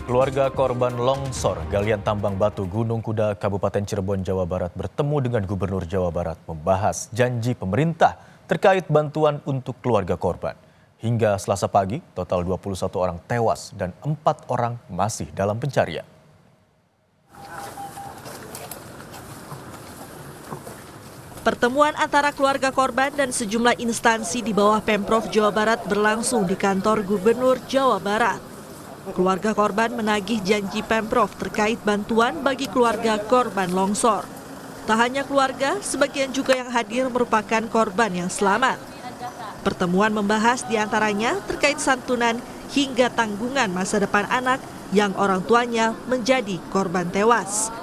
Keluarga korban longsor galian tambang batu Gunung Kuda Kabupaten Cirebon, Jawa Barat bertemu dengan Gubernur Jawa Barat membahas janji pemerintah terkait bantuan untuk keluarga korban. Hingga Selasa pagi, total 21 orang tewas dan 4 orang masih dalam pencarian. Pertemuan antara keluarga korban dan sejumlah instansi di bawah Pemprov Jawa Barat berlangsung di kantor Gubernur Jawa Barat. Keluarga korban menagih janji Pemprov terkait bantuan bagi keluarga korban longsor. Tak hanya keluarga, sebagian juga yang hadir merupakan korban yang selamat. Pertemuan membahas diantaranya terkait santunan hingga tanggungan masa depan anak yang orang tuanya menjadi korban tewas.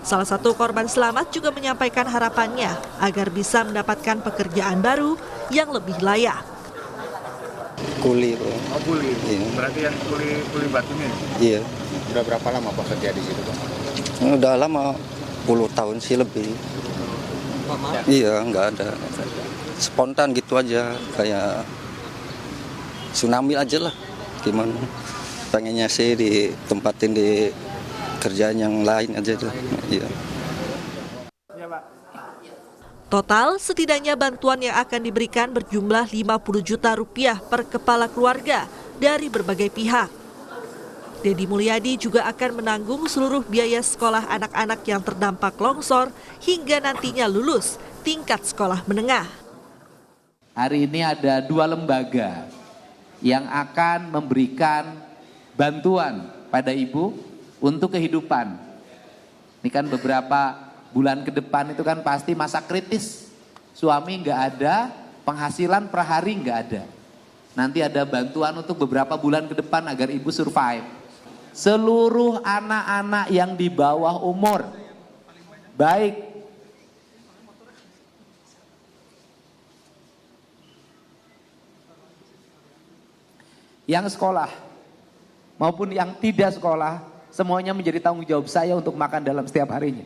Salah satu korban selamat juga menyampaikan harapannya agar bisa mendapatkan pekerjaan baru yang lebih layak. Kuli, Pak. Oh, kuli. Iya. Berarti yang kuli batunya? Iya. Udah berapa lama Pak kerja di situ, Pak? Udah lama, 10 tahun sih lebih. Iya, nggak ada. Spontan gitu aja, kayak tsunami aja lah. Gimana? Pengennya sih ditempatin di kerjaan yang lain aja tuh. Iya. Total, setidaknya bantuan yang akan diberikan berjumlah 50 juta rupiah per kepala keluarga dari berbagai pihak. Deddy Mulyadi juga akan menanggung seluruh biaya sekolah anak-anak yang terdampak longsor hingga nantinya lulus tingkat sekolah menengah. Hari ini ada 2 lembaga yang akan memberikan bantuan pada ibu untuk kehidupan. Ini kan beberapa bulan ke depan itu kan pasti masa kritis. Suami nggak ada, penghasilan per hari nggak ada. Nanti ada bantuan untuk beberapa bulan ke depan agar ibu survive. Seluruh anak-anak yang di bawah umur, baik yang sekolah maupun yang tidak sekolah, semuanya menjadi tanggung jawab saya untuk makan dalam setiap harinya.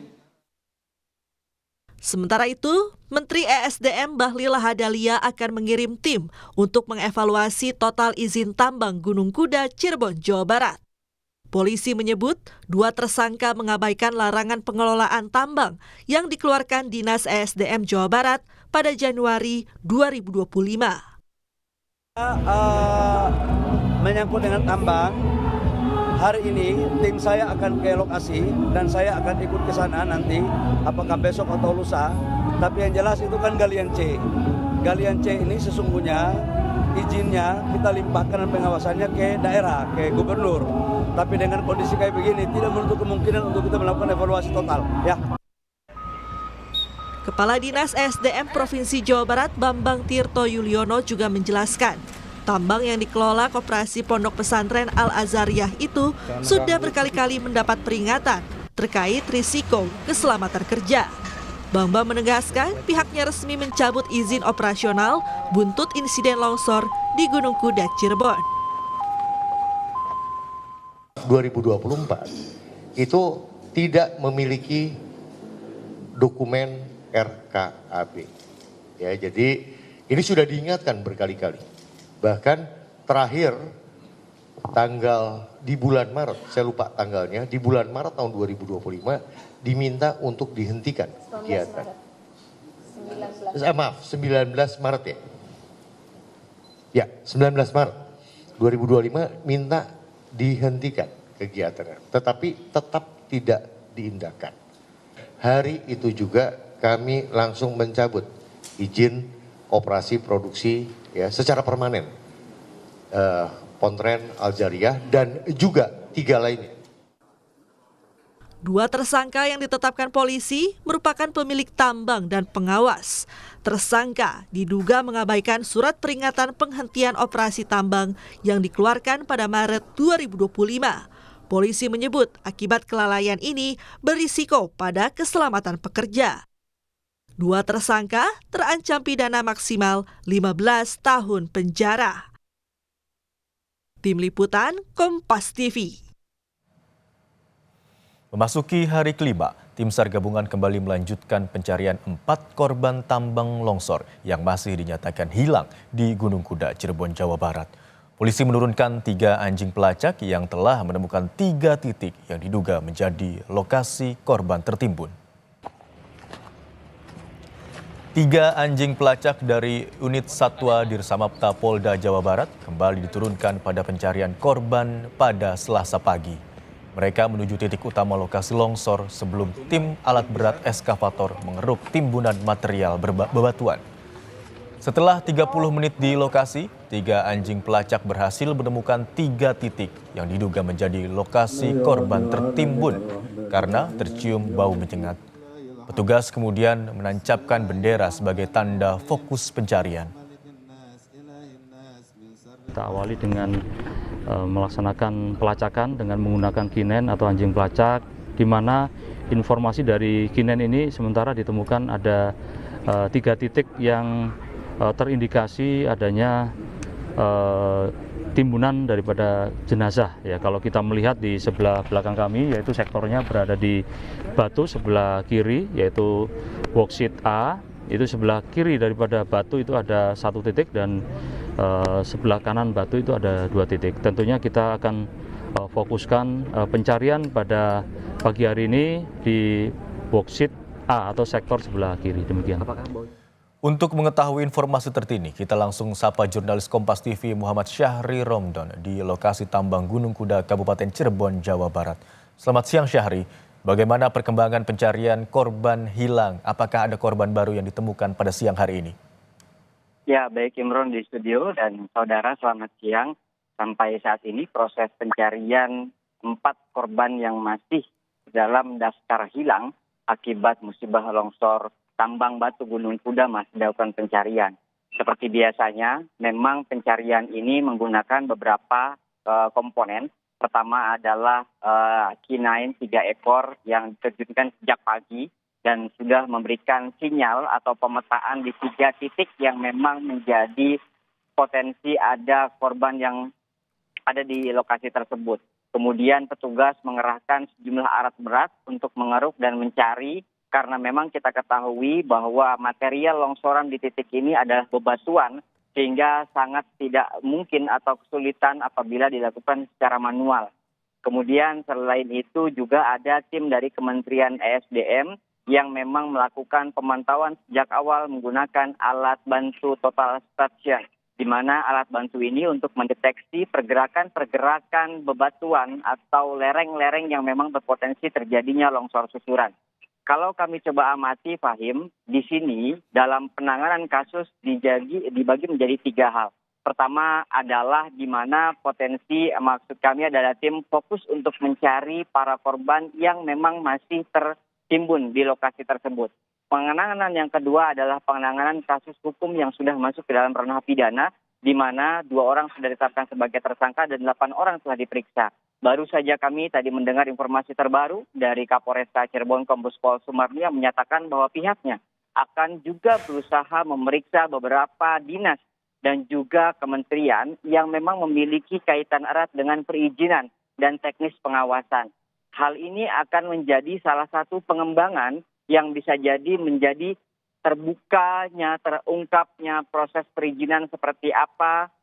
Sementara itu, Menteri ESDM Bahlil Lahadalia akan mengirim tim untuk mengevaluasi total izin tambang Gunung Kuda, Cirebon, Jawa Barat. Polisi menyebut 2 tersangka mengabaikan larangan pengelolaan tambang yang dikeluarkan Dinas ESDM Jawa Barat pada Januari 2025. Menyangkut dengan tambang, hari ini tim saya akan ke lokasi dan saya akan ikut ke sana nanti, apakah besok atau lusa. Tapi yang jelas itu kan galian C. Galian C ini sesungguhnya izinnya kita limpahkan dan pengawasannya ke daerah, ke gubernur. Tapi dengan kondisi kayak begini tidak menutup kemungkinan untuk kita melakukan evaluasi total. Ya. Kepala Dinas SDM Provinsi Jawa Barat Bambang Tirto Yuliono juga menjelaskan, tambang yang dikelola Koperasi Pondok Pesantren Al-Azhariyah itu sudah berkali-kali mendapat peringatan terkait risiko keselamatan kerja. Bambang menegaskan pihaknya resmi mencabut izin operasional buntut insiden longsor di Gunung Kuda, Cirebon. 2024 itu tidak memiliki dokumen RKAB. Ya, jadi ini sudah diingatkan berkali-kali. Bahkan terakhir tanggal di bulan Maret, saya lupa tanggalnya, di bulan Maret tahun 2025 diminta untuk dihentikan kegiatan. 19 Maret ya. Ya, 19 Maret 2025 minta dihentikan kegiatannya, tetapi tetap tidak diindahkan. Hari itu juga kami langsung mencabut izin operasi produksi ya secara permanen Pontren Al-Azhariyah dan juga 3 lainnya. 2 tersangka yang ditetapkan polisi merupakan pemilik tambang dan pengawas. Tersangka diduga mengabaikan surat peringatan penghentian operasi tambang yang dikeluarkan pada Maret 2025. Polisi menyebut akibat kelalaian ini berisiko pada keselamatan pekerja. 2 tersangka terancam pidana maksimal 15 tahun penjara. Tim Liputan Kompas TV. Memasuki hari kelima, tim SAR gabungan kembali melanjutkan pencarian 4 korban tambang longsor yang masih dinyatakan hilang di Gunung Kuda, Cirebon, Jawa Barat. Polisi menurunkan 3 anjing pelacak yang telah menemukan 3 titik yang diduga menjadi lokasi korban tertimbun. 3 anjing pelacak dari unit Satwa Dirsamapta Polda Jawa Barat kembali diturunkan pada pencarian korban pada Selasa pagi. Mereka menuju titik utama lokasi longsor sebelum tim alat berat eskavator mengeruk timbunan material bebatuan. Setelah 30 menit di lokasi, 3 anjing pelacak berhasil menemukan 3 titik yang diduga menjadi lokasi korban tertimbun karena tercium bau menyengat. Petugas kemudian menancapkan bendera sebagai tanda fokus pencarian. Kita awali dengan melaksanakan pelacakan dengan menggunakan kinen atau anjing pelacak, di mana informasi dari kinen ini sementara ditemukan ada 3 titik yang terindikasi adanya timbunan daripada jenazah. Ya, kalau kita melihat di sebelah belakang kami, yaitu sektornya berada di batu sebelah kiri, yaitu worksheet A. Itu sebelah kiri daripada batu itu ada 1 titik dan sebelah kanan batu itu ada 2 titik. Tentunya kita akan fokuskan pencarian pada pagi hari ini di worksheet A atau sektor sebelah kiri. Demikian. Untuk mengetahui informasi terkini, kita langsung sapa jurnalis Kompas TV Muhammad Syahri Romdon di lokasi tambang Gunung Kuda Kabupaten Cirebon, Jawa Barat. Selamat siang Syahri, bagaimana perkembangan pencarian korban hilang? Apakah ada korban baru yang ditemukan pada siang hari ini? Ya, baik Imron di studio dan saudara, selamat siang. Sampai saat ini proses pencarian 4 korban yang masih dalam daftar hilang akibat musibah longsor tambang batu Gunung Kuda masih dilakukan pencarian. Seperti biasanya, memang pencarian ini menggunakan beberapa komponen. Pertama adalah K9 3 ekor yang diterjunkan sejak pagi dan sudah memberikan sinyal atau pemetaan di 3 titik yang memang menjadi potensi ada korban yang ada di lokasi tersebut. Kemudian petugas mengerahkan sejumlah alat berat untuk mengeruk dan mencari, karena memang kita ketahui bahwa material longsoran di titik ini adalah bebatuan, sehingga sangat tidak mungkin atau kesulitan apabila dilakukan secara manual. Kemudian selain itu juga ada tim dari Kementerian ESDM yang memang melakukan pemantauan sejak awal menggunakan alat bantu total station, di mana alat bantu ini untuk mendeteksi pergerakan bebatuan atau lereng-lereng yang memang berpotensi terjadinya longsor susuran. Kalau kami coba amati, Fahim, di sini dalam penanganan kasus dibagi menjadi 3 hal. Pertama adalah di mana potensi, maksud kami adalah tim fokus untuk mencari para korban yang memang masih tertimbun di lokasi tersebut. Penanganan yang kedua adalah penanganan kasus hukum yang sudah masuk ke dalam ranah pidana, di mana 2 orang sudah ditetapkan sebagai tersangka dan 8 orang telah diperiksa. Baru saja kami tadi mendengar informasi terbaru dari Kapolresta Cirebon Kombes Pol Sumarni yang menyatakan bahwa pihaknya akan juga berusaha memeriksa beberapa dinas dan juga kementerian yang memang memiliki kaitan erat dengan perizinan dan teknis pengawasan. Hal ini akan menjadi salah satu pengembangan yang bisa jadi menjadi terungkapnya proses perizinan seperti apa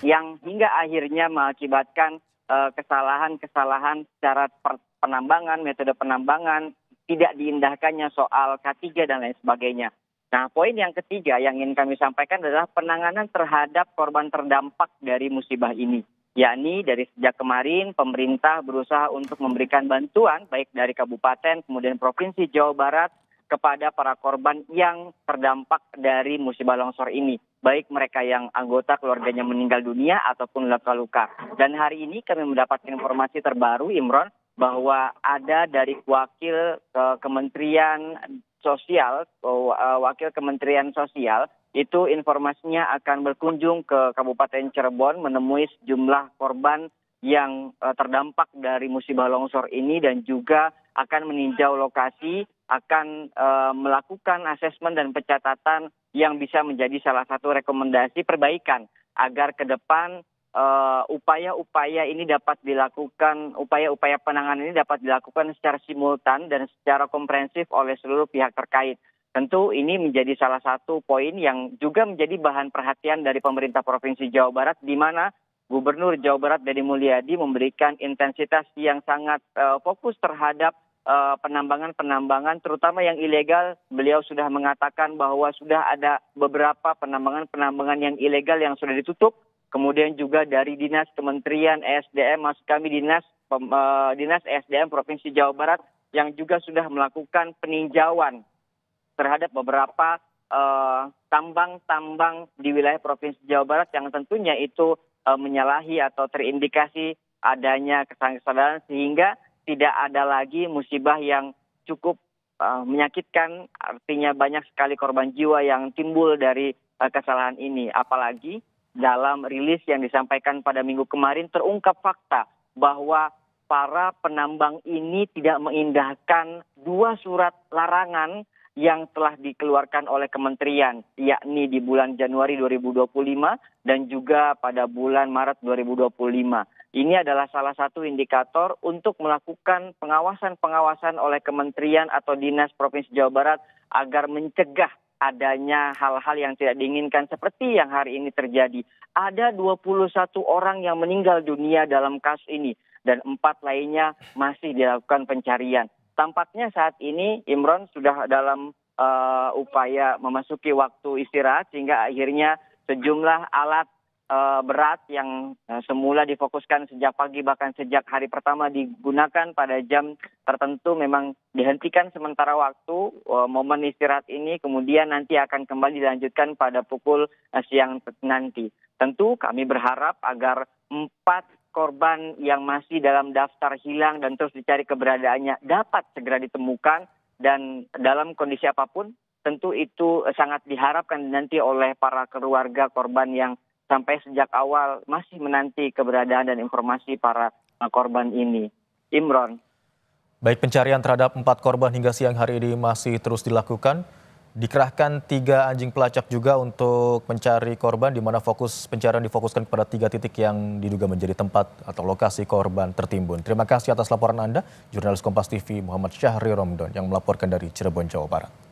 yang hingga akhirnya mengakibatkan kesalahan-kesalahan secara penambangan, metode penambangan, tidak diindahkannya soal K3 dan lain sebagainya. Nah, poin yang ketiga yang ingin kami sampaikan adalah penanganan terhadap korban terdampak dari musibah ini. Yakni dari sejak kemarin pemerintah berusaha untuk memberikan bantuan baik dari kabupaten kemudian provinsi Jawa Barat kepada para korban yang terdampak dari musibah longsor ini. Baik mereka yang anggota keluarganya meninggal dunia ataupun luka-luka. Dan hari ini kami mendapatkan informasi terbaru, Imron, bahwa ada dari wakil Kementerian Sosial, itu informasinya akan berkunjung ke Kabupaten Cirebon menemui sejumlah korban yang terdampak dari musibah longsor ini dan juga akan meninjau lokasi, akan melakukan asesmen dan pencatatan yang bisa menjadi salah satu rekomendasi perbaikan agar ke depan upaya-upaya ini dapat dilakukan, upaya-upaya penanganan ini dapat dilakukan secara simultan dan secara komprehensif oleh seluruh pihak terkait. Tentu ini menjadi salah satu poin yang juga menjadi bahan perhatian dari pemerintah Provinsi Jawa Barat, di mana Gubernur Jawa Barat Deddy Mulyadi memberikan intensitas yang sangat fokus terhadap penambangan-penambangan terutama yang ilegal. Beliau sudah mengatakan bahwa sudah ada beberapa penambangan-penambangan yang ilegal yang sudah ditutup. Kemudian juga dari Dinas Kementerian ESDM, maksud kami Dinas ESDM Provinsi Jawa Barat yang juga sudah melakukan peninjauan terhadap beberapa tambang-tambang di wilayah Provinsi Jawa Barat yang tentunya itu menyalahi atau terindikasi adanya kesalahan sehingga tidak ada lagi musibah yang cukup menyakitkan, artinya banyak sekali korban jiwa yang timbul dari kesalahan ini. Apalagi dalam rilis yang disampaikan pada minggu kemarin terungkap fakta bahwa para penambang ini tidak mengindahkan 2 surat larangan yang telah dikeluarkan oleh kementerian, yakni di bulan Januari 2025 dan juga pada bulan Maret 2025. Ini adalah salah satu indikator untuk melakukan pengawasan-pengawasan oleh kementerian atau dinas Provinsi Jawa Barat agar mencegah adanya hal-hal yang tidak diinginkan seperti yang hari ini terjadi. Ada 21 orang yang meninggal dunia dalam kasus ini dan 4 lainnya masih dilakukan pencarian. Tampaknya saat ini Imron sudah dalam upaya memasuki waktu istirahat sehingga akhirnya sejumlah alat berat yang semula difokuskan sejak pagi bahkan sejak hari pertama digunakan pada jam tertentu memang dihentikan sementara waktu momen istirahat ini, kemudian nanti akan kembali dilanjutkan pada pukul siang nanti. Tentu kami berharap agar 4 korban yang masih dalam daftar hilang dan terus dicari keberadaannya dapat segera ditemukan dan dalam kondisi apapun tentu itu sangat diharapkan nanti oleh para keluarga korban yang sampai sejak awal masih menanti keberadaan dan informasi para korban ini. Imron. Baik, pencarian terhadap 4 korban hingga siang hari ini masih terus dilakukan. Dikerahkan 3 anjing pelacak juga untuk mencari korban, di mana fokus pencarian difokuskan kepada 3 titik yang diduga menjadi tempat atau lokasi korban tertimbun. Terima kasih atas laporan Anda, jurnalis Kompas TV Muhammad Syahri Romdon yang melaporkan dari Cirebon, Jawa Barat.